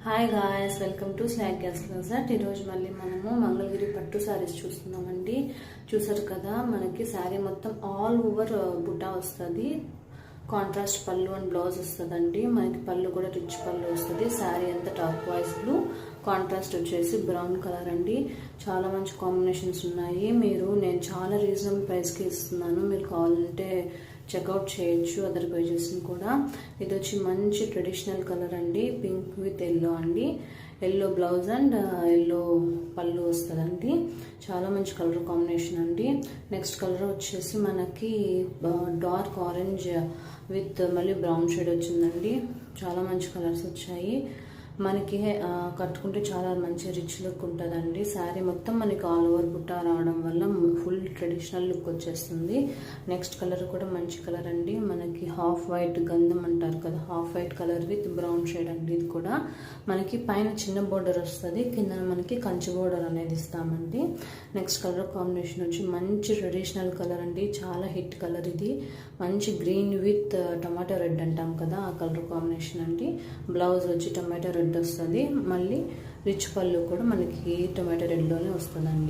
Hi guys, welcome to snack gas closet. ఈరోజు మళ్ళీ మనము మంగళగిరి పట్టు శారీస్ చూస్తున్నామండి. చూసారు కదా, మనకి శారీ మొత్తం ఆల్ ఓవర్ బుటా వస్తుంది. కాంట్రాస్ట్ పళ్ళు అండ్ బ్లౌజ్ వస్తుందండి. మనకి పళ్ళు కూడా రిచ్ పళ్ళు వస్తుంది. శారీ అంతా టాప్ వాయిస్ బ్లూ, కాంట్రాస్ట్ వచ్చేసి బ్రౌన్ కలర్ అండి. చాలా మంచి కాంబినేషన్స్ ఉన్నాయి. నేను చాలా రీజనబుల్ ప్రైస్కి ఇస్తున్నాను. మీరు కావాలంటే చెక్అవుట్ చేయొచ్చు అదర్ పేజెస్ని కూడా. ఇది వచ్చి మంచి ట్రెడిషనల్ కలర్ అండి, పింక్ విత్ ఎల్లో అండి. ఎల్లో బ్లౌజ్ అండ్ ఎల్లో పళ్ళు వస్తుందండి. చాలా మంచి కలర్ కాంబినేషన్ అండి. నెక్స్ట్ కలర్ వచ్చేసి మనకి డార్క్ ఆరెంజ్ విత్ మళ్ళీ బ్రౌన్ షేడ్ వచ్చిందండి. చాలా మంచి కలర్స్ వచ్చాయి. మనకి కట్టుకుంటే చాలా మంచి రిచ్ లుక్ ఉంటుందండి. శారీ మొత్తం మనకి ఆల్ ఓవర్ బుట్ట రావడం వల్ల ఫుల్ ట్రెడిషనల్ లుక్ వచ్చేస్తుంది. నెక్స్ట్ కలర్ కూడా మంచి కలర్ అండి. మనకి హాఫ్ వైట్ గంధం అంటారు కదా, half white colour with brown shade అండి. ఇది కూడా మనకి పైన చిన్న బోర్డర్ వస్తుంది, కింద మనకి కంచి బోర్డర్ అనేది ఇస్తామండి. నెక్స్ట్ కలర్ కాంబినేషన్ వచ్చి మంచి ట్రెడిషనల్ కలర్ అండి. చాలా హిట్ కలర్ ఇది. మంచి గ్రీన్ విత్ టమాటో రెడ్ అంటాం కదా, ఆ కలర్ కాంబినేషన్ అండి. బ్లౌజ్ వచ్చి టమాటో రెడ్ వస్తుంది. మళ్ళీ రిచ్ పళ్ళు కూడా మనకి టొమాటో రెడ్లోనే వస్తుందండి.